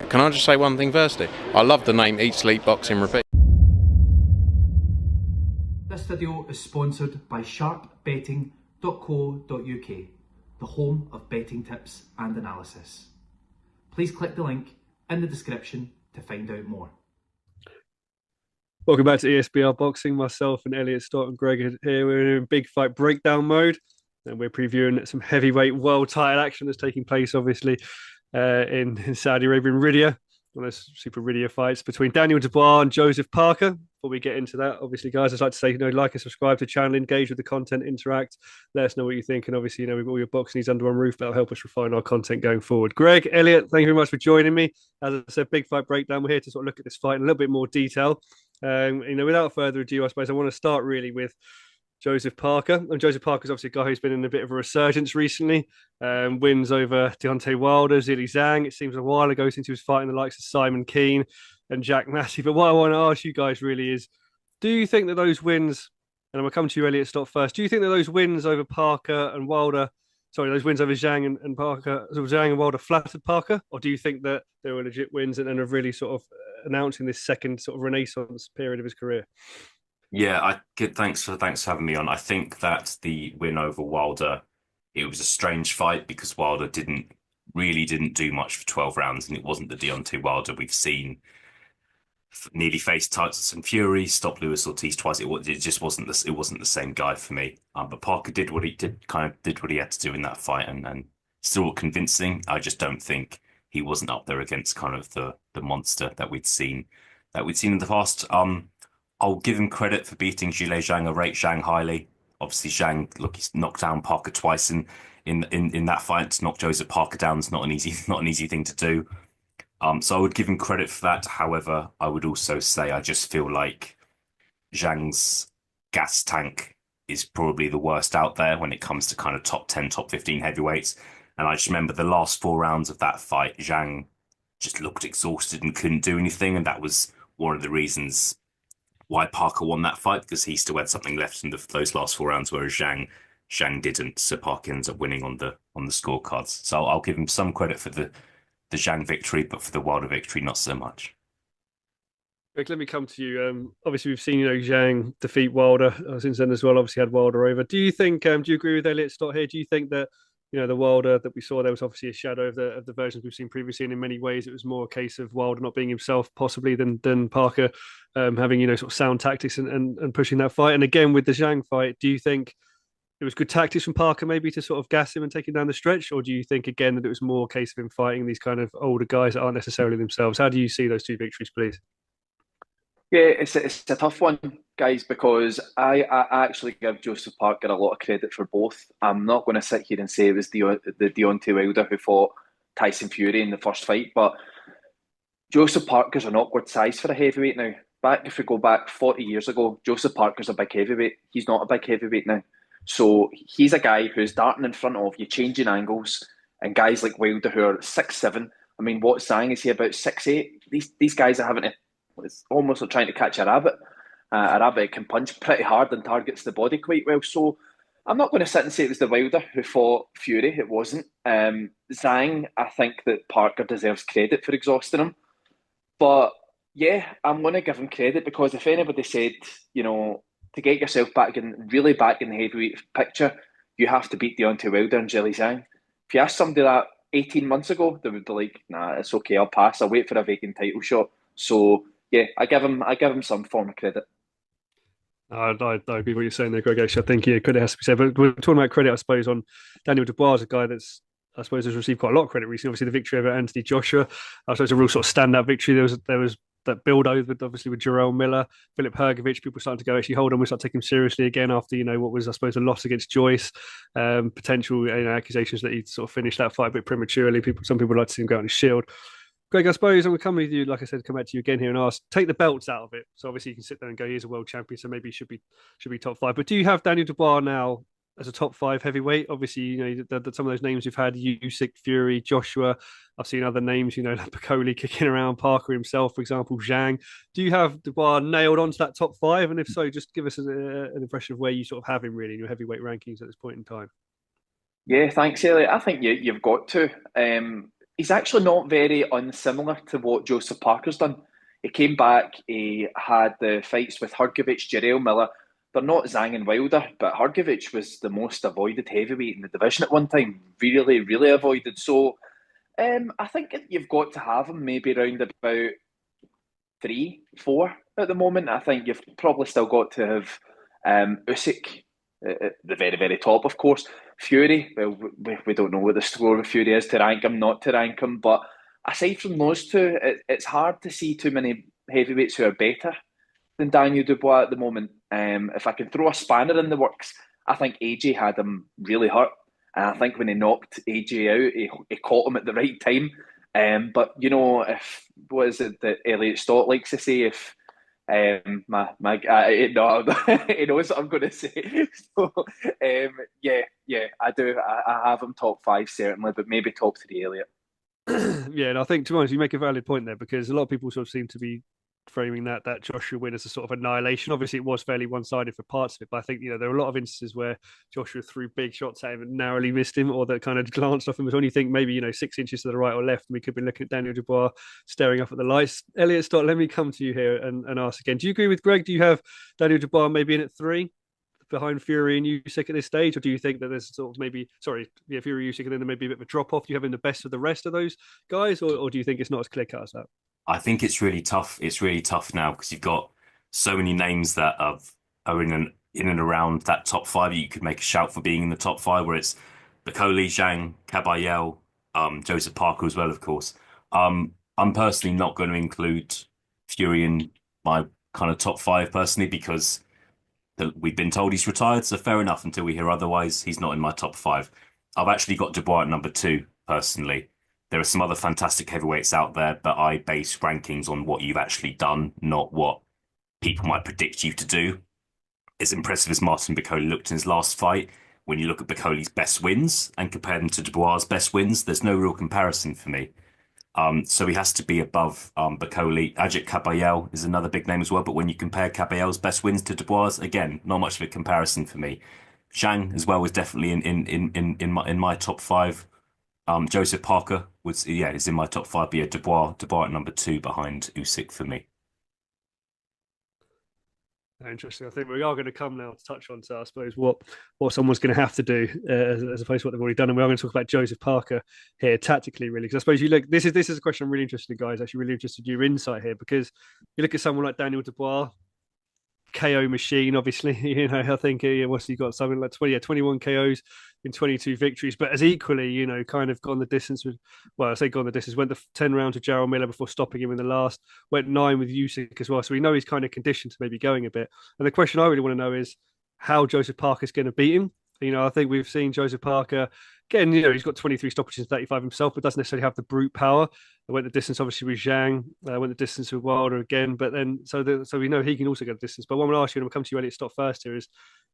Can I just say one thing firstly? I love the name Eat Sleep Boxing Repeat. This video is sponsored by sharpbetting.co.uk, the home of betting tips and analysis. Please click the link in the description to find out more. Welcome back to ESBR Boxing. Myself and Elliot Stott and Greg are here. We're in big fight breakdown mode, and we're previewing some heavyweight world title action that's taking place, obviously, in Saudi Arabia in Riyadh. One of those super Riyadh fights between Daniel Dubois and Joseph Parker. Before we get into that, obviously, guys, I'd like to say, like and subscribe to the channel, engage with the content, interact, let us know what you think. And obviously, we've got all your boxing needs under one roof. That'll help us refine our content going forward. Greg, Elliot, thank you very much for joining me. As I said, big fight breakdown. We're here to sort of look at this fight in a little bit more detail. Without further ado, I suppose I want to start really with Joseph Parker. And Joseph Parker's obviously a guy who's been in a bit of a resurgence recently. Wins over Deontay Wilder, Zhilei Zhang. It seems a while ago since he was fighting the likes of Simon Keane and Jack Massey. But what I want to ask you guys really is, do you think that those wins, and I'm going to come to you, Elliot Stott, first, do you think that those wins over Parker and Wilder, those wins over Zhang and Parker, Zhang and Wilder flattered Parker? Or do you think that they were legit wins and are really sort of announcing this second sort of renaissance period of his career? Yeah, thanks for having me on. I think that the win over Wilder, it was a strange fight because Wilder didn't do much for 12 rounds, and it wasn't the Deontay Wilder we've seen nearly face Tyson Fury, stop Luis Ortiz twice. It just wasn't the same guy for me. But Parker did what he did what he had to do in that fight, and still convincing. I just don't think he wasn't up there against kind of the monster that we'd seen in the past. I'll give him credit for beating Zhilei Zhang. I rate Zhang highly. Obviously, Zhang, look, he's knocked down Parker twice in that fight. To knock Joseph Parker down is not an easy thing to do. So I would give him credit for that. However, I would also say I just feel like Zhang's gas tank is probably the worst out there when it comes to kind of top 10, top 15 heavyweights. And I just remember the last 4 rounds of that fight, Zhang just looked exhausted and couldn't do anything. And that was one of the reasons why Parker won that fight, because he still had something left in those last 4 rounds, whereas Zhang didn't. So Parker ends up winning on the scorecards. So I'll give him some credit for the Zhang victory, but for the Wilder victory, not so much. Greg, let me come to you. Obviously, we've seen Zhang defeat Wilder since then as well. Obviously, had Wilder over. Do you think? Do you agree with Elliot Stott here? Do you think that the Wilder that we saw, there was obviously a shadow of the versions we've seen previously, and in many ways it was more a case of Wilder not being himself, possibly, than Parker having sort of sound tactics and pushing that fight. And again with the Zhang fight, do you think it was good tactics from Parker maybe to sort of gas him and take him down the stretch, or do you think again that it was more a case of him fighting these kind of older guys that aren't necessarily themselves? How do you see those two victories, please? Yeah, it's a tough one, guys, because I actually give Joseph Parker a lot of credit for both. I'm not going to sit here and say it was the Deontay Wilder who fought Tyson Fury in the first fight, but Joseph Parker's an awkward size for a heavyweight now. If we go back 40 years ago, Joseph Parker's a big heavyweight. He's not a big heavyweight now. So he's a guy who's darting in front of you, changing angles, and guys like Wilder who are 6'7". I mean, what Zhang is he, about 6'8"? These guys are having to, it's almost like trying to catch a rabbit. A rabbit can punch pretty hard and targets the body quite well. So I'm not going to sit and say it was the Wilder who fought Fury. It wasn't. Zhang, I think that Parker deserves credit for exhausting him. But yeah, I'm going to give him credit, because if anybody said, to get yourself really back in the heavyweight picture, you have to beat Deontay Wilder and Zhilei Zhang. If you asked somebody that 18 months ago, they would be like, nah, it's okay, I'll pass. I'll wait for a vacant title shot. So yeah, I give him some form of credit. I agree with what you're saying there, Greg. Actually, I think credit has to be said. But we're talking about credit, I suppose, on Daniel Dubois, a guy that's, I suppose, has received quite a lot of credit recently. Obviously, the victory over Anthony Joshua, I suppose, a real sort of standout victory. There was that build over, obviously, with Jarrell Miller, Philip Hrgovic. People starting to go, actually, hold on, we start taking him seriously again after what was, I suppose, a loss against Joyce. Potential accusations that he sort of finished that fight a bit prematurely. Some people like to see him go on his shield. Greg, I suppose I'm going to come with you, like I said, come back to you again here and ask, take the belts out of it. So obviously you can sit there and go, he's a world champion, so maybe he should be top 5. But do you have Daniel Dubois now as a top 5 heavyweight? Obviously, some of those names you've had, Usyk, Fury, Joshua. I've seen other names, like Piccoli kicking around, Parker himself, for example, Zhang. Do you have Dubois nailed onto that top 5? And if so, just give us an impression of where you sort of have him really in your heavyweight rankings at this point in time. Yeah, thanks, Elliot. I think you've got to. he's actually not very unsimilar to what Joseph Parker's done. He came back, he had the fights with Hrgovic, Jarrell Miller. They're not Zhang and Wilder, but Hrgovic was the most avoided heavyweight in the division at one time. Really, really avoided. So I think you've got to have him maybe around about 3, 4 at the moment. I think you've probably still got to have Usyk at the very, very top, of course. Fury, well, we don't know what the score with Fury is to rank him, not to rank him. But aside from those two, it's hard to see too many heavyweights who are better than Daniel Dubois at the moment. If I can throw a spanner in the works, I think AJ had him really hurt. And I think when he knocked AJ out, he caught him at the right time. But you know, if what is it that Elliot Stott likes to say? If no, he knows what I'm going to say. So yeah, I do. I have him top 5 certainly, but maybe top 3, Elliot. Yeah, and I think, to be honest, you make a valid point there, because a lot of people sort of seem to be framing that Joshua win as a sort of annihilation. Obviously, it was fairly one-sided for parts of it, but I think, there were a lot of instances where Joshua threw big shots at him and narrowly missed him, or that kind of glanced off him. It was only think maybe 6 inches to the right or left, and we could be looking at Daniel Dubois staring up at the lights. Elliot Stott, let me come to you here and ask again. Do you agree with Greg? Do you have Daniel Dubois maybe in at 3? Behind Fury and Usyk at this stage, or do you think that there's sort of Fury, Usyk, and then there may be a bit of a drop off? Do you have in the best of the rest of those guys, or do you think it's not as clear cut as that? I think it's really tough. It's really tough now because you've got so many names that are in and around that top 5. You could make a shout for being in the top 5, where it's Bakole, Zhang, Kabayel, Joseph Parker as well, of course. I'm personally not going to include Fury in my kind of top 5 personally, because we've been told he's retired, so fair enough until we hear otherwise. He's not in my top 5. I've actually got Dubois at number 2, personally. There are some other fantastic heavyweights out there, but I base rankings on what you've actually done, not what people might predict you to do. As impressive as Martin Bakole looked in his last fight, when you look at Bakole's best wins and compare them to Dubois' best wins, there's no real comparison for me. So he has to be above Bakole. Ajit Kabayel is another big name as well, but when you compare Kabayel's best wins to Dubois, again, not much of a comparison for me. Zhang as well was definitely in my top 5. Joseph Parker is in my top 5. But yeah, Dubois at number 2 behind Usyk for me. Interesting. I think we are going to come now to touch on, so I suppose, what someone's going to have to do as opposed to what they've already done. And we are going to talk about Joseph Parker here tactically, really, because I suppose you look. This is a question I'm really interested in, guys. Actually, really interested in your insight here, because you look at someone like Daniel Dubois, KO machine, obviously. I think what's he got? Something like 21 KOs in 22 victories, but has equally, kind of gone the distance with. Well, I say gone the distance. Went the 10 rounds with Jarrell Miller before stopping him in the last. Went 9 with Usyk as well. So we know he's kind of conditioned to maybe going a bit. And the question I really want to know is how Joseph Parker's going to beat him. I think we've seen Joseph Parker. Again, he's got 23 stoppages and 35 himself, but doesn't necessarily have the brute power. I went the distance, obviously, with Zhang. Went the distance with Wilder again. But then, so we know he can also go the distance. But what I'm going to ask you, and we'll come to you, Elliot Stott, first here, is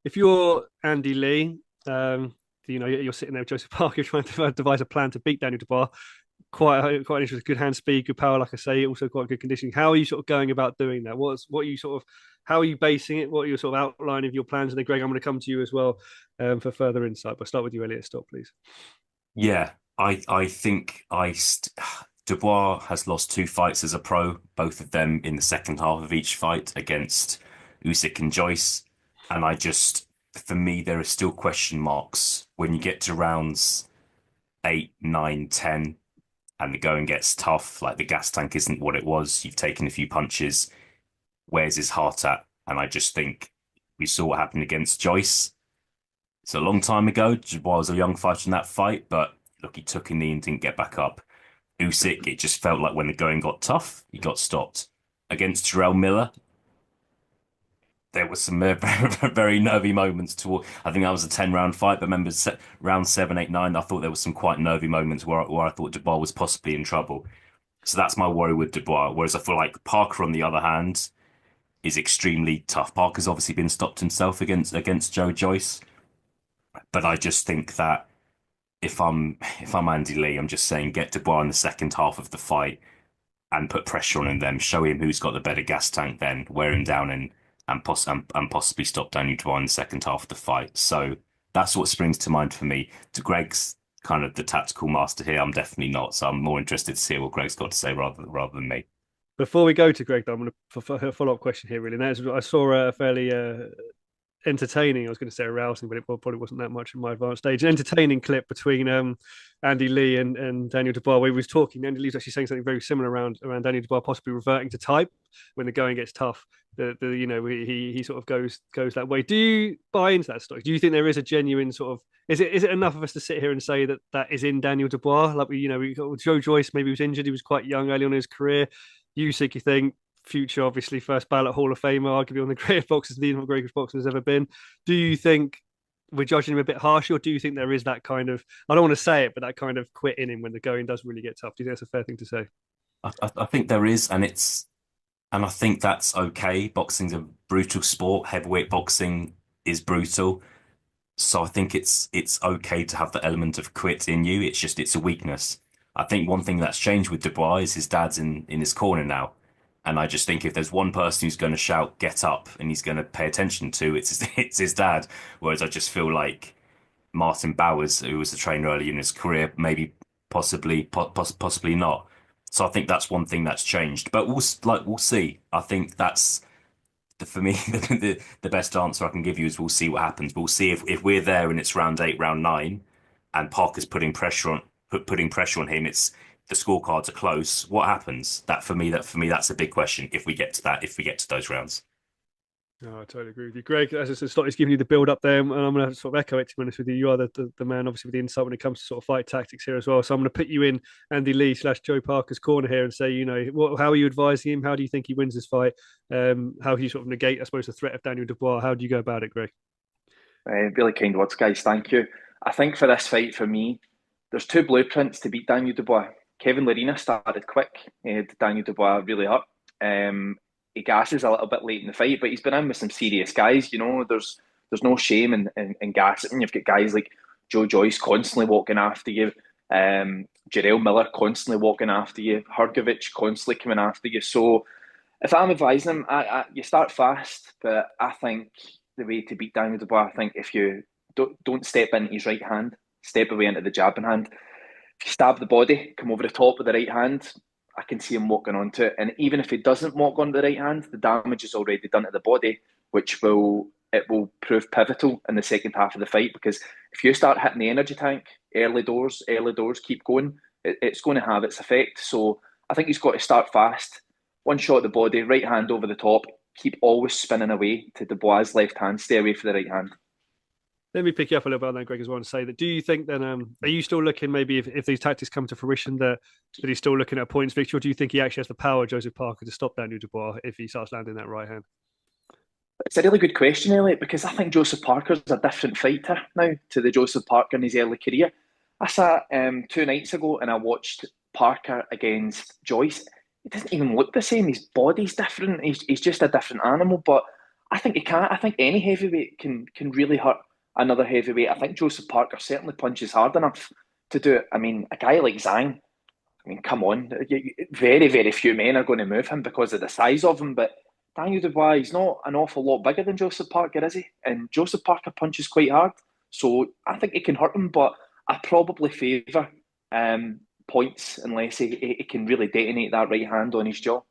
if you're Andy Lee, you're sitting there with Joseph Parker trying to devise a plan to beat Daniel Dubois. Quite interesting. Good hand speed, good power, like I say, also quite good conditioning. How are you sort of going about doing that? How are you basing it? What are your sort of outline of your plans? And then, Greg, I'm going to come to you as well for further insight. But start with you, Elliot Stott, please. Yeah, I think Dubois has lost 2 fights as a pro, both of them in the second half of each fight against Usyk and Joyce. And for me, there are still question marks when you get to rounds 8, 9, 10, and the going gets tough. Like, the gas tank isn't what it was. You've taken a few punches. Where's his heart at? And I just think we saw what happened against Joyce. It's a long time ago. Dubois was a young fighter in that fight, but look, he took a knee and didn't get back up. Usyk, it just felt like when the going got tough, he got stopped. Against Jarrell Miller, there was some very nervy moments. I think that was a 10-round fight, but remember round 7, 8, 9, I thought there was some quite nervy moments where I thought Dubois was possibly in trouble. So that's my worry with Dubois. Whereas I feel like Parker, on the other hand, is extremely tough. Parker's obviously been stopped himself against Joe Joyce. But I just think that if I'm Andy Lee, I'm just saying get Dubois in the second half of the fight and put pressure on him then, show him who's got the better gas tank then, wear him down and possibly stop Daniel Dubois in the second half of the fight. So that's what springs to mind for me. To Greg's kind of the tactical master here. I'm definitely not. So I'm more interested to see what Greg's got to say rather than me. Before we go to Greg, I'm going to follow up question here. Really, and that is, I saw a fairly entertaining. I was going to say arousing, but it probably wasn't that much in my advanced stage. An entertaining clip between Andy Lee and Daniel Dubois, where he was talking. Andy Lee was actually saying something very similar around Daniel Dubois possibly reverting to type when the going gets tough. He sort of goes that way. Do you buy into that story? Do you think there is a genuine sort of is it enough of us to sit here and say that is in Daniel Dubois? Like we got Joe Joyce, maybe he was injured, he was quite young early on in his career. Usyk, you think, future, obviously, first ballot Hall of Famer, arguably on the greatest boxers, the greatest boxer has ever been. Do you think we're judging him a bit harshly, or do you think there is that kind of, I don't want to say it, but that kind of quit in him when the going does really get tough? Do you think that's a fair thing to say? I think there is, and I think that's okay. Boxing's a brutal sport. Heavyweight boxing is brutal. So I think it's okay to have the element of quit in you. It's a weakness. I think one thing that's changed with Dubois is his dad's in his corner now. And I just think if there's one person who's going to shout, get up, and he's going to pay attention to, it's his dad. Whereas I just feel like Martin Bowers, who was the trainer early in his career, maybe possibly not. So I think that's one thing that's changed. But we'll see. I think that's for me the best answer I can give you is we'll see what happens. We'll see if we're there and it's round 8, round 9, and Parker's putting pressure on him. It's the scorecards are close. What happens? That for me, that's a big question. If we get to those rounds. No, I totally agree with you, Greg. As I said, Stotty's giving you the build up there, and I'm going to sort of echo it. To be honest with you, you are the man, obviously, with the insight when it comes to sort of fight tactics here as well. So I'm going to put you in Andy Lee / Joe Parker's corner here and say, how are you advising him? How do you think he wins this fight? How do you sort of negate, I suppose, the threat of Daniel Dubois? How do you go about it, Greg? Really kind words, guys. Thank you. I think for this fight, for me, there's 2 blueprints to beat Daniel Dubois. Kevin Lerena started quick. He had Daniel Dubois really up. He gasses a little bit late in the fight, but he's been in with some serious guys. There's no shame in gassing. You've got guys like Joe Joyce constantly walking after you, Jarrell Miller constantly walking after you, Hrgovic constantly coming after you. So if I'm advising him, you start fast, but I think the way to beat Daniel Dubois, I think if you don't step into his right hand, step away into the jabbing hand. If you stab the body, come over the top with the right hand, I can see him walking onto it. And even if he doesn't walk onto the right hand, the damage is already done to the body, which will prove pivotal in the second half of the fight. Because if you start hitting the energy tank, early doors, keep going, it's going to have its effect. So I think he's got to start fast. One shot at the body, right hand over the top, keep always spinning away to Dubois' left hand, stay away from the right hand. Let me pick you up a little bit on that, Greg, as well, and say that. Do you think then, are you still looking maybe if these tactics come to fruition that he's still looking at a points victory, or do you think he actually has the power, Joseph Parker, to stop Daniel Dubois if he starts landing that right hand? It's a really good question, Elliot, because I think Joseph Parker's a different fighter now to the Joseph Parker in his early career. I sat 2 nights ago and I watched Parker against Joyce. He doesn't even look the same. His body's different. He's just a different animal. But I think he can't. I think any heavyweight can really hurt another heavyweight. I think Joseph Parker certainly punches hard enough to do it. I mean, a guy like Zhang, come on. Very, very few men are going to move him because of the size of him. But Daniel Dubois, he's not an awful lot bigger than Joseph Parker, is he? And Joseph Parker punches quite hard. So I think it can hurt him, but I probably favour points unless he can really detonate that right hand on his jaw.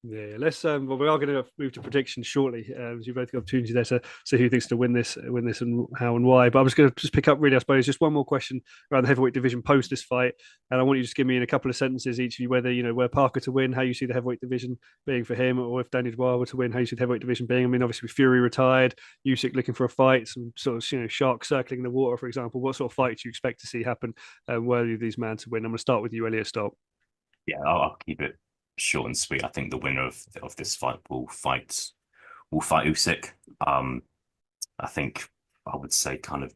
Yeah, let's. Well, we are going to move to predictions shortly. As you both got opportunity there to see who thinks to win this, and how and why. But I was going to just pick up, really, I suppose, just one more question around the heavyweight division post this fight, and I want you to just give me in a couple of sentences each of you whether where Parker to win, how you see the heavyweight division being for him, or if Daniel Dubois were to win, how you see the heavyweight division being. I mean, obviously, with Fury retired, Usyk looking for a fight, some sort of sharks circling the water, for example. What sort of fight do you expect to see happen? Worthy of these men to win? I'm going to start with you, Elliot Stolt. Yeah, I'll keep it short and sweet. I think the winner of this fight will fight Usyk. I think I would say I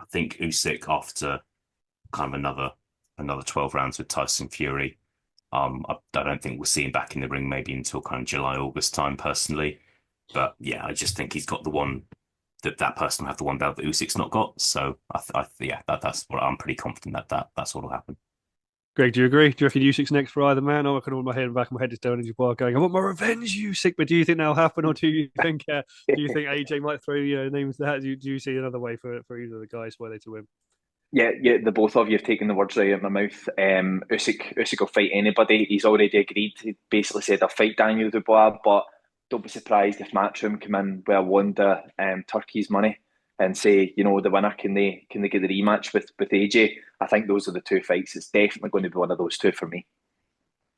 think Usyk after kind of another 12 rounds with Tyson Fury. I don't think we'll see him back in the ring maybe until kind of July, August time personally. But yeah, I just think he's got the one that person will have the one belt that Usyk's not got. So that's what I'm pretty confident that's what will happen. Greg, do you agree? Do you reckon Usyk's next for either man? I can hold my head in the back of my head is down in Dubois going, I want my revenge, Usyk. But do you think that'll happen, or do you think AJ might throw names to the hat? Do you see another way for either of the guys were they to win? Yeah, the both of you have taken the words right out of my mouth. Usyk will fight anybody. He's already agreed. He basically said I'll fight Daniel Dubois, but don't be surprised if Matchroom come in with a wonder Turkey's money and say, the winner, can they get the rematch with AJ? I think those are the two fights. It's definitely going to be one of those two for me.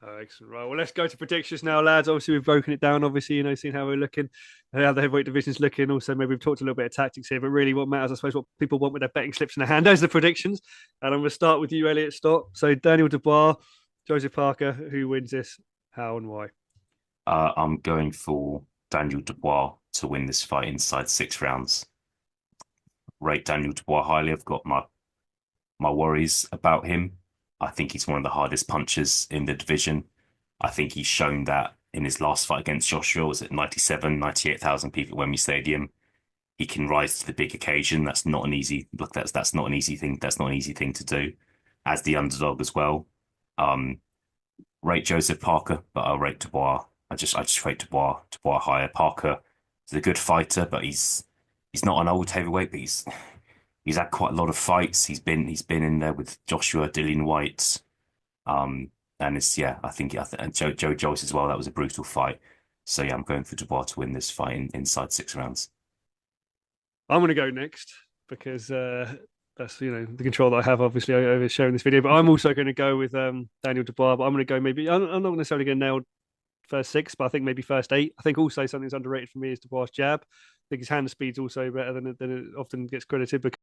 Oh, excellent. Right. Well, let's go to predictions now, lads. Obviously, we've broken it down. Obviously, seeing how we're looking, how the heavyweight division's looking. Also, maybe we've talked a little bit of tactics here, but really what matters, I suppose, what people want with their betting slips in their hand. Those are the predictions. And I'm going to start with you, Elliot Stott. So, Daniel Dubois, Joseph Parker, who wins this, how and why? I'm going for Daniel Dubois to win this fight inside 6 rounds. Rate Daniel Dubois highly. I've got my worries about him. I think he's one of the hardest punchers in the division. I think he's shown that in his last fight against Joshua, was it 98,000 people at Wembley Stadium. He can rise to the big occasion. That's not an easy look. That's not an easy thing. That's not an easy thing to do. As the underdog as well. Rate Joseph Parker, but I'll rate Dubois. I just rate Dubois higher. Parker is a good fighter, but he's not an old heavyweight, but he's had quite a lot of fights. He's been in there with Joshua, Dillian White, and I think and Joe Joyce as well. That was a brutal fight. So yeah, I'm going for Dubois to win this fight inside 6 rounds. I'm going to go next because that's the control that I have obviously over sharing this video. But I'm also going to go with Daniel Dubois. But I'm going to go maybe I'm not necessarily going to nail first 6, but I think maybe first 8. I think also something that's underrated for me is Dubois' jab. I think his hand speed's also better than it often gets credited because